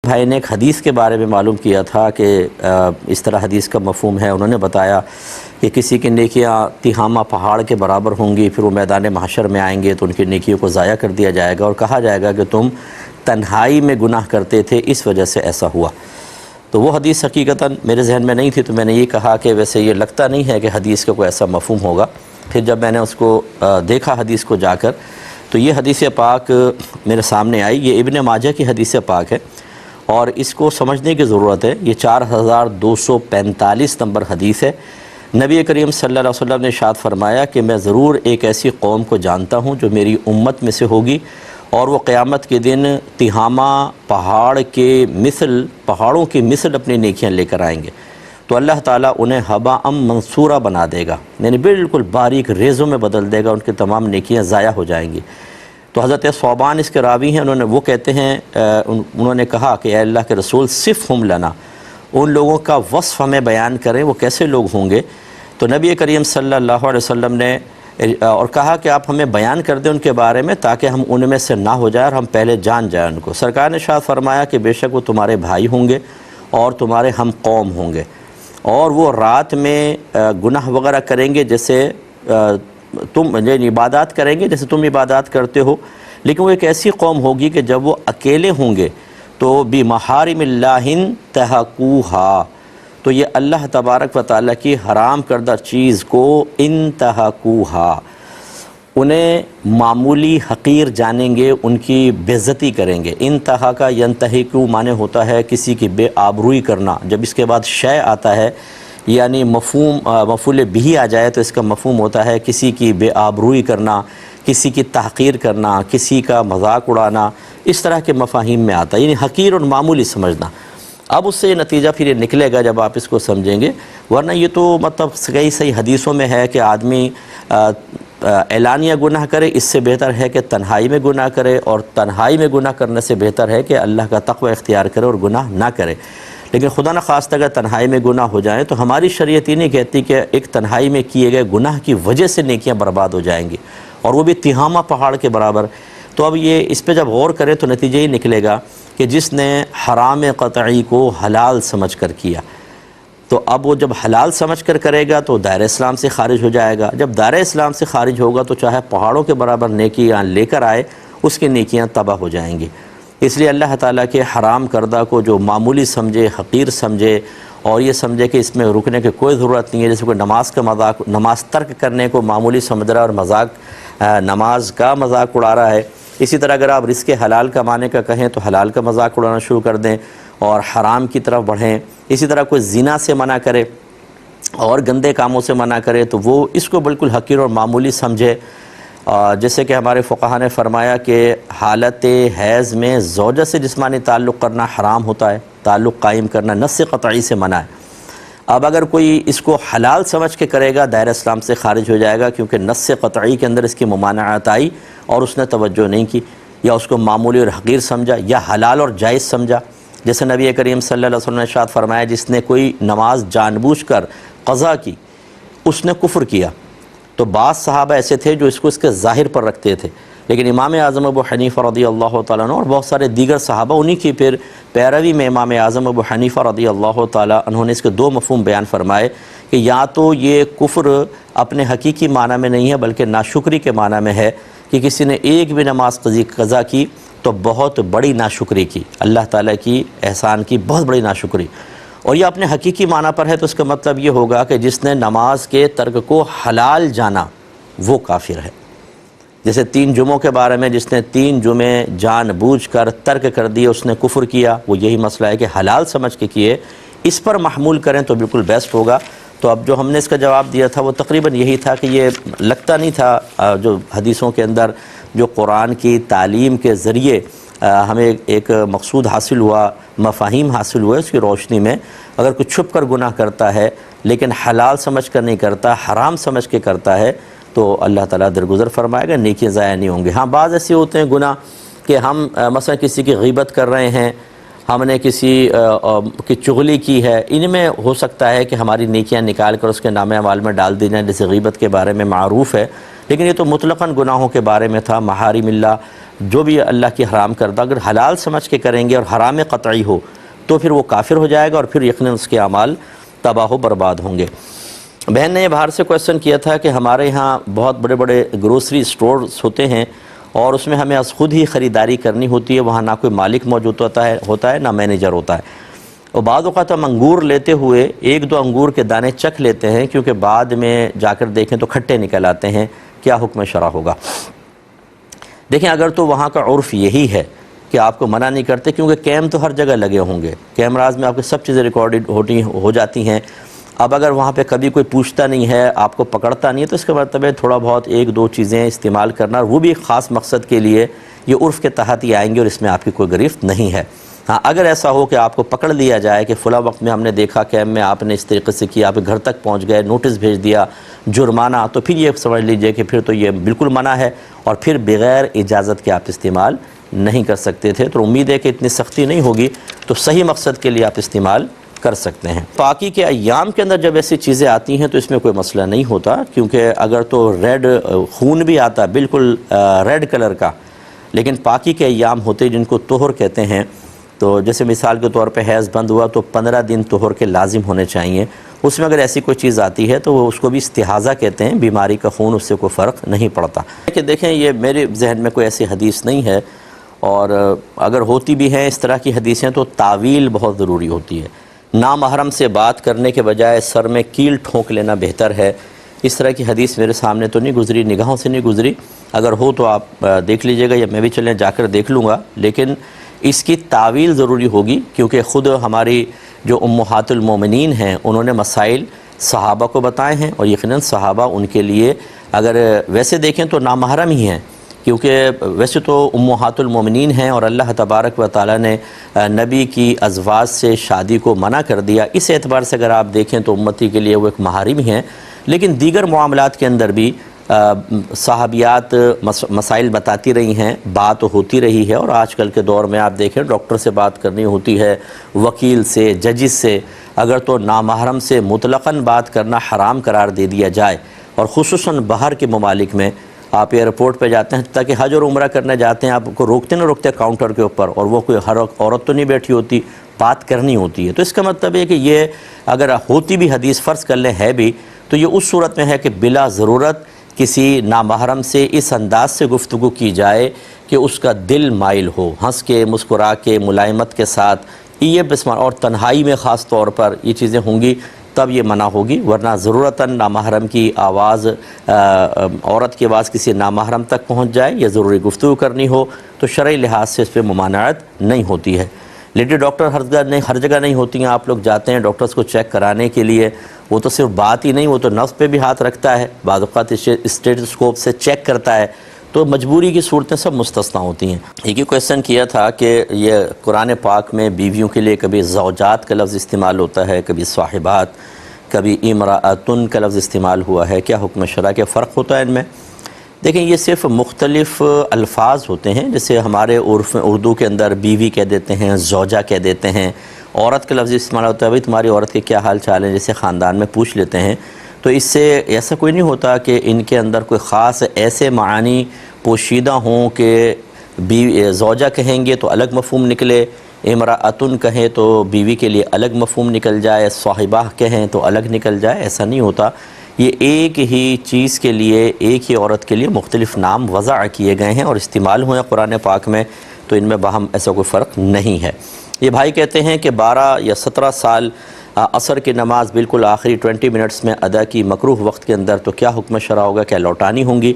بھائی نے ایک حدیث کے بارے میں معلوم کیا تھا کہ اس طرح حدیث کا مفہوم ہے. انہوں نے بتایا کہ کسی کی نیکیاں تہامہ پہاڑ کے برابر ہوں گی، پھر وہ میدان محشر میں آئیں گے تو ان کی نیکیوں کو ضائع کر دیا جائے گا اور کہا جائے گا کہ تم تنہائی میں گناہ کرتے تھے، اس وجہ سے ایسا ہوا. تو وہ حدیث حقیقتاً میرے ذہن میں نہیں تھی، تو میں نے یہ کہا کہ ویسے یہ لگتا نہیں ہے کہ حدیث کا کوئی ایسا مفہوم ہوگا. پھر جب میں نے اس کو دیکھا حدیث کو جا کر، تو یہ حدیث پاک میرے سامنے آئی. یہ ابن ماجہ کی حدیث پاک ہے اور اس کو سمجھنے کی ضرورت ہے. یہ 4245 نمبر حدیث ہے. نبی کریم صلی اللہ علیہ وسلم نے ارشاد فرمایا کہ میں ضرور ایک ایسی قوم کو جانتا ہوں جو میری امت میں سے ہوگی، اور وہ قیامت کے دن تہامہ پہاڑوں کی مثل اپنی نیکیاں لے کر آئیں گے. تو اللہ تعالیٰ انہیں حباء منصورا بنا دے گا، یعنی بالکل باریک ریزوں میں بدل دے گا، ان کی تمام نیکیاں ضائع ہو جائیں گی. تو حضرت ثوبان اس کے راوی ہیں، وہ کہتے ہیں انہوں نے کہا کہ اے اللہ کے رسول صفہم لنا، ان لوگوں کا وصف ہمیں بیان کریں، وہ کیسے لوگ ہوں گے. تو نبی کریم صلی اللہ علیہ وسلم نے اور کہا کہ آپ ہمیں بیان کر دیں ان کے بارے میں تاکہ ہم ان میں سے نہ ہو جائے اور ہم پہلے جان جائیں ان کو. سرکار نے ارشاد فرمایا کہ بے شک وہ تمہارے بھائی ہوں گے اور تمہارے ہم قوم ہوں گے، اور وہ رات میں گناہ وغیرہ کریں گے جیسے تم عبادات کریں گے جیسے تم عبادات کرتے ہو، لیکن وہ ایک ایسی قوم ہوگی کہ جب وہ اکیلے ہوں گے تو بمحارم اللہ انتہکوہا، تو یہ اللہ تبارک و تعالیٰ کی حرام کردہ چیز کو انتہکوہا، انہیں معمولی حقیر جانیں گے، ان کی بے عزتی کریں گے. انتہا کا ینتہکو معنی ہوتا ہے کسی کی بے آبروئی کرنا. جب اس کے بعد شے آتا ہے یعنی مفعول بہ آ جائے تو اس کا مفہوم ہوتا ہے کسی کی بے آبروئی کرنا، کسی کی تحقیر کرنا، کسی کا مذاق اڑانا، اس طرح کے مفاہیم میں آتا ہے، یعنی حقیر اور معمولی سمجھنا. اب اس سے یہ نتیجہ پھر یہ نکلے گا جب آپ اس کو سمجھیں گے. ورنہ یہ تو مطلب کئی صحیح حدیثوں میں ہے کہ آدمی اعلانیہ گناہ کرے، اس سے بہتر ہے کہ تنہائی میں گناہ کرے، اور تنہائی میں گناہ کرنے سے بہتر ہے کہ اللہ کا تقوی اختیار کرے اور گناہ نہ کرے. لیکن خدا نخواستہ اگر تنہائی میں گناہ ہو جائیں تو ہماری شریعت یہ نہیں کہتی کہ ایک تنہائی میں کیے گئے گناہ کی وجہ سے نیکیاں برباد ہو جائیں گی، اور وہ بھی تہامہ پہاڑ کے برابر. تو اب یہ اس پہ جب غور کریں تو نتیجہ یہ نکلے گا کہ جس نے حرام قطعی کو حلال سمجھ کر کیا، تو اب وہ جب حلال سمجھ کر کرے گا تو دائرہ اسلام سے خارج ہو جائے گا. جب دائرہ اسلام سے خارج ہوگا تو چاہے پہاڑوں کے برابر نیکیاں لے کر آئے، اس کی نیکیاں تباہ ہو جائیں گی. اس لیے اللہ تعالیٰ کے حرام کردہ کو جو معمولی سمجھے، حقیر سمجھے، اور یہ سمجھے کہ اس میں رکنے کی کوئی ضرورت نہیں ہے، جیسے کوئی نماز ترک کرنے کو معمولی سمجھ رہا ہے اور نماز کا مذاق اڑا رہا ہے. اسی طرح اگر آپ رزق حلال کمانے کا کہیں تو حلال کا مذاق اڑانا شروع کر دیں اور حرام کی طرف بڑھیں. اسی طرح کوئی زنا سے منع کرے اور گندے کاموں سے منع کرے تو وہ اس کو بالکل حقیر اور معمولی سمجھے. جیسے کہ ہمارے فقہا نے فرمایا کہ حالت حیض میں زوجہ سے جسمانی تعلق کرنا حرام ہوتا ہے، تعلق قائم کرنا نص قطعی سے منع ہے. اب اگر کوئی اس کو حلال سمجھ کے کرے گا دائرہ اسلام سے خارج ہو جائے گا، کیونکہ نص قطعی کے اندر اس کی ممانعت آئی اور اس نے توجہ نہیں کی، یا اس کو معمولی اور حقیر سمجھا یا حلال اور جائز سمجھا. جیسے نبی کریم صلی اللہ علیہ وسلم نے ارشاد فرمایا جس نے کوئی نماز جان بوجھ کر قضا کی، اس نے کفر کیا. تو بعض صحابہ ایسے تھے جو اس کو اس کے ظاہر پر رکھتے تھے، لیکن امام اعظم ابو حنیفہ رضی اللہ تعالیٰ عنہ اور بہت سارے دیگر صحابہ انہی کی پھر پیروی میں امام اعظم ابو حنیفہ رضی اللہ تعالیٰ عنہ نے اس کے دو مفہوم بیان فرمائے کہ یا تو یہ کفر اپنے حقیقی معنی میں نہیں ہے بلکہ ناشکری کے معنی میں ہے، کہ کسی نے ایک بھی نماز قضا کی تو بہت بڑی ناشکری کی، اللہ تعالیٰ کی احسان کی بہت بڑی ناشکری. اور یہ اپنے حقیقی معنی پر ہے تو اس کا مطلب یہ ہوگا کہ جس نے نماز کے ترک کو حلال جانا وہ کافر ہے. جیسے 3 جمعوں کے بارے میں جس نے 3 جمعے جان بوجھ کر ترک کر دیے اس نے کفر کیا. وہ یہی مسئلہ ہے کہ حلال سمجھ کے کیے، اس پر محمول کریں تو بالکل بیسٹ ہوگا. تو اب جو ہم نے اس کا جواب دیا تھا وہ تقریباً یہی تھا کہ یہ لگتا نہیں تھا جو حدیثوں کے اندر جو قرآن کی تعلیم کے ذریعے ہمیں ایک مقصود حاصل ہوا، مفاہیم حاصل ہوئے، اس کی روشنی میں اگر کوئی چھپ کر گناہ کرتا ہے لیکن حلال سمجھ کر نہیں کرتا، حرام سمجھ کے کرتا ہے تو اللہ تعالیٰ درگزر فرمائے گا، نیکیاں ضائع نہیں ہوں گے. ہاں بعض ایسے ہوتے ہیں گناہ کہ ہم مثلا کسی کی غیبت کر رہے ہیں، ہم نے کسی کی چغلی کی ہے، ان میں ہو سکتا ہے کہ ہماری نیکیاں نکال کر اس کے نام اعمال میں ڈال دی جائیں، جیسے غیبت کے بارے میں معروف ہے. لیکن یہ تو مطلقاً گناہوں کے بارے میں تھا، محارم اللہ جو بھی اللہ کی حرام کردہ اگر حلال سمجھ کے کریں گے اور حرام قطعی ہو تو پھر وہ کافر ہو جائے گا اور پھر یقیناً اس کے اعمال تباہ و برباد ہوں گے۔ بہن نے باہر سے کویسچن کیا تھا کہ ہمارے ہاں بہت بڑے بڑے گروسری سٹورز ہوتے ہیں اور اس میں ہمیں از خود ہی خریداری کرنی ہوتی ہے، وہاں نہ کوئی مالک موجود ہوتا ہے نہ مینیجر ہوتا ہے، اور بعض اوقات ہم انگور لیتے ہوئے ایک دو انگور کے دانے چکھ لیتے ہیں کیونکہ بعد میں جا کر دیکھیں تو کھٹے نکل آتے ہیں، کیا حکم شرع ہوگا؟ دیکھیں اگر تو وہاں کا عرف یہی ہے کہ آپ کو منع نہیں کرتے، کیونکہ کیم تو ہر جگہ لگے ہوں گے، کیمراز میں آپ کی سب چیزیں ریکارڈڈ ہو جاتی ہیں، اب اگر وہاں پہ کبھی کوئی پوچھتا نہیں ہے، آپ کو پکڑتا نہیں ہے، تو اس کا مطلب ہے تھوڑا بہت ایک دو چیزیں استعمال کرنا، اور وہ بھی ایک خاص مقصد کے لیے، یہ عرف کے تحت ہی آئیں گے اور اس میں آپ کی کوئی گرفت نہیں ہے۔ ہاں اگر ایسا ہو کہ آپ کو پکڑ لیا جائے کہ فلاں وقت میں ہم نے دیکھا کیمپ میں آپ نے اس طریقے سے کیا، آپ کے گھر تک پہنچ گئے، نوٹس بھیج دیا، جرمانہ، تو پھر یہ سمجھ لیجئے کہ پھر تو یہ بالکل منع ہے اور پھر بغیر اجازت کے آپ استعمال نہیں کر سکتے تھے۔ تو امید ہے کہ اتنی سختی نہیں ہوگی، تو صحیح مقصد کے لیے آپ استعمال کر سکتے ہیں۔ پاکی کے ایام کے اندر جب ایسی چیزیں آتی ہیں تو اس میں کوئی مسئلہ نہیں ہوتا، کیونکہ اگر تو ریڈ خون بھی آتا بالکل ریڈ کلر کا، لیکن پاکی کے ایام ہوتے جن کو طہر کہتے ہیں، تو جیسے مثال کے طور پہ حیض بند ہوا تو 15 دن طہر کے لازم ہونے چاہیے، اس میں اگر ایسی کوئی چیز آتی ہے تو وہ اس کو بھی استحاضہ کہتے ہیں، بیماری کا خون، اس سے کوئی فرق نہیں پڑتا۔ کہ دیکھیں یہ میرے ذہن میں کوئی ایسی حدیث نہیں ہے، اور اگر ہوتی بھی ہیں اس طرح کی حدیثیں تو تعویل بہت ضروری ہوتی ہے۔ نامحرم سے بات کرنے کے بجائے سر میں کیل ٹھونک لینا بہتر ہے، اس طرح کی حدیث میرے سامنے تو نہیں گزری، نگاہوں سے نہیں گزری، اگر ہو تو آپ دیکھ لیجئے گا یا میں بھی چلیں جا کر دیکھ لوں گا، لیکن اس کی تعویل ضروری ہوگی، کیونکہ خود ہماری جو امہات المومنین ہیں انہوں نے مسائل صحابہ کو بتائے ہیں، اور یقیناً صحابہ ان کے لیے اگر ویسے دیکھیں تو نامحرم ہی ہیں، کیونکہ ویسے تو امہات المومنین ہیں اور اللہ تبارک و تعالیٰ نے نبی کی ازواج سے شادی کو منع کر دیا، اس اعتبار سے اگر آپ دیکھیں تو امتی کے لیے وہ ایک محارم ہی ہیں، لیکن دیگر معاملات کے اندر بھی صحابیات مسائل بتاتی رہی ہیں، بات ہوتی رہی ہے، اور آج کل کے دور میں آپ دیکھیں ڈاکٹر سے بات کرنی ہوتی ہے، وکیل سے، ججز سے، اگر تو نامحرم سے مطلقاً بات کرنا حرام قرار دے دیا جائے، اور خصوصاً باہر کے ممالک میں آپ ایئرپورٹ پہ جاتے ہیں تاکہ حج اور عمرہ کرنے جاتے ہیں، آپ کو روکتے نہ روکتے کاؤنٹر کے اوپر، اور وہ کوئی ہر عورت تو نہیں بیٹھی ہوتی، بات کرنی ہوتی ہے، تو اس کا مطلب ہے کہ یہ اگر ہوتی بھی حدیث فرض کر لیں ہے بھی، تو یہ اس صورت میں ہے کہ بلا ضرورت کسی نامحرم سے اس انداز سے گفتگو کی جائے کہ اس کا دل مائل ہو، ہنس کے، مسکرا کے، ملائمت کے ساتھ، یہ بسمان، اور تنہائی میں خاص طور پر یہ چیزیں ہوں گی تب یہ منع ہوگی، ورنہ ضرورتاً نامحرم کی آواز، عورت کی آواز کسی نامحرم تک پہنچ جائے یا ضروری گفتگو کرنی ہو تو شرعی لحاظ سے اس پہ ممانعت نہیں ہوتی ہے۔ لیڈی ڈاکٹر ہر جگہ نہیں ہوتی ہیں، آپ لوگ جاتے ہیں ڈاکٹرز کو چیک کرانے کے لیے، وہ تو صرف بات ہی نہیں، وہ تو نفس پہ بھی ہاتھ رکھتا ہے، بعض اوقات اسٹیٹسکوپ سے چیک کرتا ہے، تو مجبوری کی صورتیں سب مستثنیٰ ہوتی ہیں۔ ایک ہی کویسچن کیا تھا کہ یہ قرآن پاک میں بیویوں کے لیے کبھی زوجات کا لفظ استعمال ہوتا ہے، کبھی صاحبات، کبھی امرأتن کا لفظ استعمال ہوا ہے، کیا حکم شرع کے فرق ہوتا ہے ان میں؟ دیکھیں یہ صرف مختلف الفاظ ہوتے ہیں، جیسے ہمارے عرف اردو کے اندر بیوی کہہ دیتے ہیں، زوجہ کہہ دیتے ہیں، عورت کا لفظ استعمال ہوتا ہے، بھئی تمہاری عورت کے کیا حال چال ہیں، جیسے خاندان میں پوچھ لیتے ہیں، تو اس سے ایسا کوئی نہیں ہوتا کہ ان کے اندر کوئی خاص ایسے معانی پوشیدہ ہوں کہ زوجہ کہیں گے تو الگ مفہوم نکلے، امرأتن کہیں تو بیوی کے لیے الگ مفہوم نکل جائے، صاحبہ کہیں تو الگ نکل جائے، ایسا نہیں ہوتا۔ یہ ایک ہی چیز کے لیے، ایک ہی عورت کے لیے مختلف نام وضع کیے گئے ہیں اور استعمال ہوئے ہیں قرآن پاک میں، تو ان میں باہم ایسا کوئی فرق نہیں ہے۔ یہ بھائی کہتے ہیں کہ 12 یا 17 سال عصر کی نماز بالکل آخری 20 منٹس میں ادا کی مکروہ وقت کے اندر، تو کیا حکم شرع ہوگا، کیا لوٹانی ہوں گی؟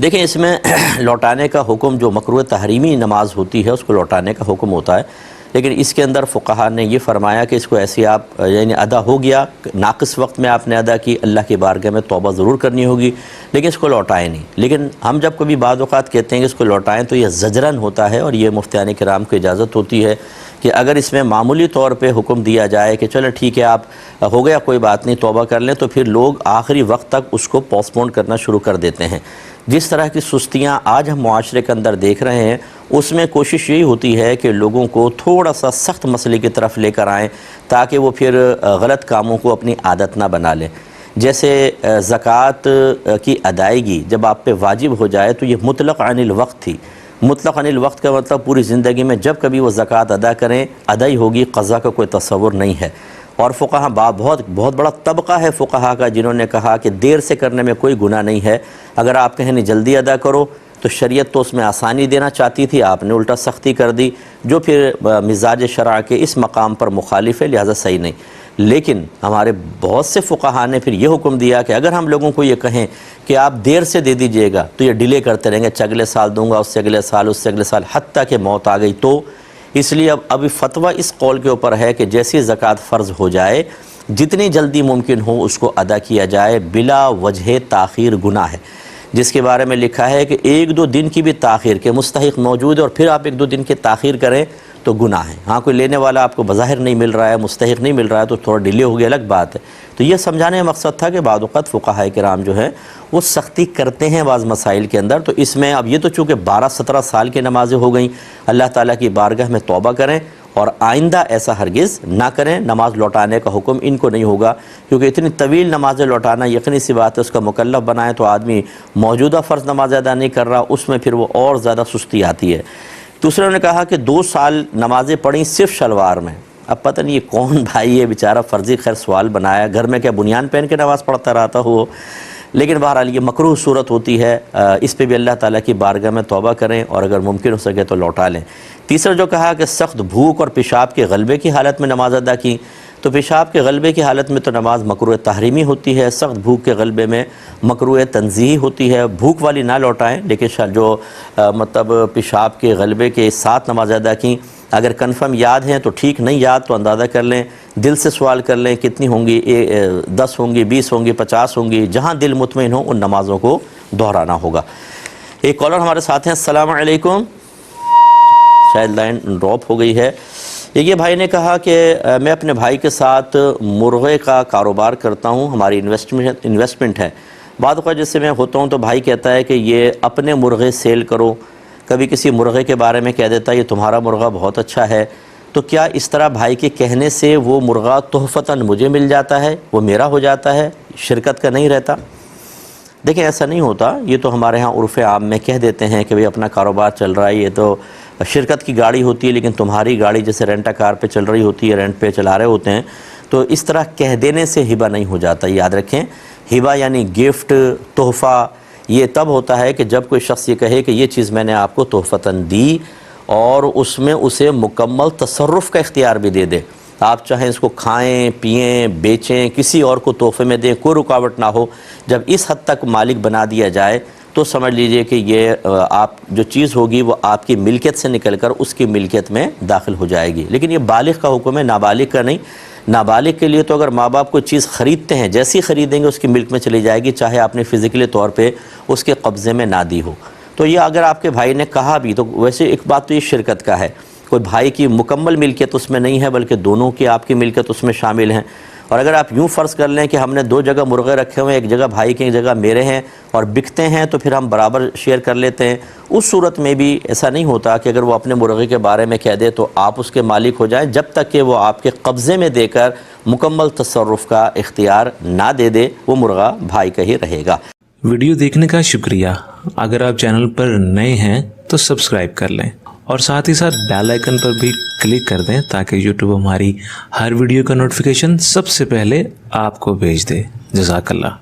دیکھیں اس میں لوٹانے کا حکم، جو مکروہ تحریمی نماز ہوتی ہے اس کو لوٹانے کا حکم ہوتا ہے، لیکن اس کے اندر فقہا نے یہ فرمایا کہ اس کو ایسے آپ یعنی ادا ہو گیا، ناقص وقت میں آپ نے ادا کی، اللہ کی بارگاہ میں توبہ ضرور کرنی ہوگی، لیکن اس کو لوٹائیں نہیں۔ لیکن ہم جب کبھی بعض اوقات کہتے ہیں کہ اس کو لوٹائیں تو یہ زجرن ہوتا ہے، اور یہ مفتیان کرام کو اجازت ہوتی ہے کہ اگر اس میں معمولی طور پہ حکم دیا جائے کہ چلو ٹھیک ہے آپ ہو گیا کوئی بات نہیں توبہ کر لیں، تو پھر لوگ آخری وقت تک اس کو پوسٹ پون کرنا شروع کر دیتے ہیں۔ جس طرح کی سستیاں آج ہم معاشرے کے اندر دیکھ رہے ہیں، اس میں کوشش یہی ہوتی ہے کہ لوگوں کو تھوڑا سا سخت مسئلے کی طرف لے کر آئیں تاکہ وہ پھر غلط کاموں کو اپنی عادت نہ بنا لیں۔ جیسے زکوٰۃ کی ادائیگی جب آپ پہ واجب ہو جائے تو یہ مطلق عن الوقت تھی. مطلق عن الوقت کا مطلب پوری زندگی میں جب کبھی وہ زکوٰۃ ادا کریں ادائی ہوگی، قضا کا کوئی تصور نہیں ہے. اور فقہا بہت بڑا طبقہ ہے فقہا کا جنہوں نے کہا کہ دیر سے کرنے میں کوئی گناہ نہیں ہے. اگر آپ کہیں نہیں جلدی ادا کرو تو شریعت تو اس میں آسانی دینا چاہتی تھی، آپ نے الٹا سختی کر دی، جو پھر مزاج شرع کے اس مقام پر مخالف ہے، لہذا صحیح نہیں. لیکن ہمارے بہت سے فقہا نے پھر یہ حکم دیا کہ اگر ہم لوگوں کو یہ کہیں کہ آپ دیر سے دے دیجئے گا تو یہ ڈیلے کرتے رہیں گے، اگلے سال دوں گا، اس سے اگلے سال، اس سے اگلے سال، حتیٰ کہ موت آ گئی. تو اس لیے اب فتویٰ اس قول کے اوپر ہے کہ جیسی زکوٰۃ فرض ہو جائے جتنی جلدی ممکن ہو اس کو ادا کیا جائے، بلا وجہ تاخیر گناہ ہے. جس کے بارے میں لکھا ہے کہ 1-2 دن کی بھی تاخیر کے مستحق موجود ہے اور پھر آپ 1-2 دن کی تاخیر کریں تو گناہ ہے. ہاں کوئی لینے والا آپ کو بظاہر نہیں مل رہا ہے، مستحق نہیں مل رہا ہے تو تھوڑا ڈیلے ہو گیا، الگ بات ہے. تو یہ سمجھانے کا مقصد تھا کہ بعض اوقات فقہاء کرام جو ہے وہ سختی کرتے ہیں بعض مسائل کے اندر. تو اس میں اب یہ تو چونکہ 12-17 سال کی نمازیں ہو گئیں، اللہ تعالیٰ کی بارگاہ میں توبہ کریں اور آئندہ ایسا ہرگز نہ کریں. نماز لوٹانے کا حکم ان کو نہیں ہوگا، کیونکہ اتنی طویل نمازیں لوٹانا یقینی سی بات ہے اس کا مکلف بنائے تو آدمی موجودہ فرض نماز ادا نہیں کر رہا، اس میں پھر وہ اور زیادہ سستی آتی ہے. دوسرے نے کہا کہ 2 سال نمازیں پڑھیں صرف شلوار میں. اب پتہ نہیں یہ کون بھائی ہے بیچارہ فرضی خیر سوال بنایا، گھر میں کیا بنیان پہن کے نماز پڑھتا رہتا ہو. لیکن بہرحال یہ مکروہ صورت ہوتی ہے، اس پہ بھی اللہ تعالیٰ کی بارگاہ میں توبہ کریں اور اگر ممکن ہو سکے تو لوٹا لیں. تیسرا جو کہا کہ سخت بھوک اور پیشاب کے غلبے کی حالت میں نماز ادا کی، تو پیشاب کے غلبے کی حالت میں تو نماز مکروہ تحریمی ہوتی ہے، سخت بھوک کے غلبے میں مکروہ تنزیہی ہوتی ہے. بھوک والی نہ لوٹائیں، لیکن جو مطلب پیشاب کے غلبے کے ساتھ نماز ادا کی، اگر کنفرم یاد ہیں تو ٹھیک، نہیں یاد تو اندازہ کر لیں، دل سے سوال کر لیں کتنی ہوں گی، 10 ہوں گی، 20 ہوں گی، 50 ہوں گی، جہاں دل مطمئن ہو ان نمازوں کو دہرانا ہوگا. ایک کالر ہمارے ساتھ ہیں. السلام علیکم. شاید لائن ڈراپ ہو گئی ہے. یہ بھائی نے کہا کہ میں اپنے بھائی کے ساتھ مرغے کا کاروبار کرتا ہوں، ہماری انویسٹمنٹ ہے. بعد اوقات جس سے میں ہوتا ہوں تو بھائی کہتا ہے کہ یہ اپنے مرغے سیل کرو، کبھی کسی مرغے کے بارے میں کہہ دیتا ہے یہ تمہارا مرغہ بہت اچھا ہے. تو کیا اس طرح بھائی کے کہنے سے وہ مرغہ تحفتاً مجھے مل جاتا ہے، وہ میرا ہو جاتا ہے، شرکت کا نہیں رہتا؟ دیکھیں ایسا نہیں ہوتا، یہ تو ہمارے ہاں عرف عام میں کہہ دیتے ہیں کہ بھئی اپنا کاروبار چل رہا ہے، یہ تو شرکت کی گاڑی ہوتی ہے لیکن تمہاری گاڑی جیسے رینٹا کار پہ چل رہی ہوتی ہے، رینٹ پہ چلا رہے ہوتے ہیں. تو اس طرح کہہ دینے سے ہبہ نہیں ہو جاتا. یاد رکھیں ہبہ یعنی گفٹ، تحفہ، یہ تب ہوتا ہے کہ جب کوئی شخص یہ کہے کہ یہ چیز میں نے آپ کو تحفتاً دی اور اس میں اسے مکمل تصرف کا اختیار بھی دے دے. آپ چاہیں اس کو کھائیں، پئیں، بیچیں، کسی اور کو تحفے میں دیں، کوئی رکاوٹ نہ ہو. جب اس حد تک مالک بنا دیا جائے تو سمجھ لیجئے کہ یہ آپ جو چیز ہوگی وہ آپ کی ملکیت سے نکل کر اس کی ملکیت میں داخل ہو جائے گی. لیکن یہ بالغ کا حکم ہے، نابالغ کا نہیں. نابالغ کے لیے تو اگر ماں باپ کوئی چیز خریدتے ہیں جیسی خریدیں گے اس کی ملک میں چلی جائے گی، چاہے آپ نے فزیکلی طور پہ اس کے قبضے میں نہ دی ہو. تو یہ اگر آپ کے بھائی نے کہا بھی تو ویسے ایک بات تو یہ شرکت کا ہے، کوئی بھائی کی مکمل ملکیت اس میں نہیں ہے بلکہ دونوں کی آپ کی ملکیت اس میں شامل ہیں. اور اگر آپ یوں فرض کر لیں کہ ہم نے 2 جگہ مرغے رکھے ہوئے ہیں، ایک جگہ بھائی کے ایک جگہ میرے ہیں اور بکتے ہیں تو پھر ہم برابر شیئر کر لیتے ہیں، اس صورت میں بھی ایسا نہیں ہوتا کہ اگر وہ اپنے مرغے کے بارے میں کہہ دے تو آپ اس کے مالک ہو جائیں جب تک کہ وہ آپ کے قبضے میں دے کر مکمل تصرف کا اختیار نہ دے دے، وہ مرغہ بھائی کا ہی رہے گا. ویڈیو دیکھنے کا شکریہ. اگر آپ چینل پر نئے ہیں تو سبسکرائب کر لیں اور ساتھ ہی ساتھ بیل آئیکن پر بھی کلک کر دیں تاکہ یوٹیوب ہماری ہر ویڈیو کا نوٹیفیکیشن سب سے پہلے آپ کو بھیج دے. جزاک اللہ.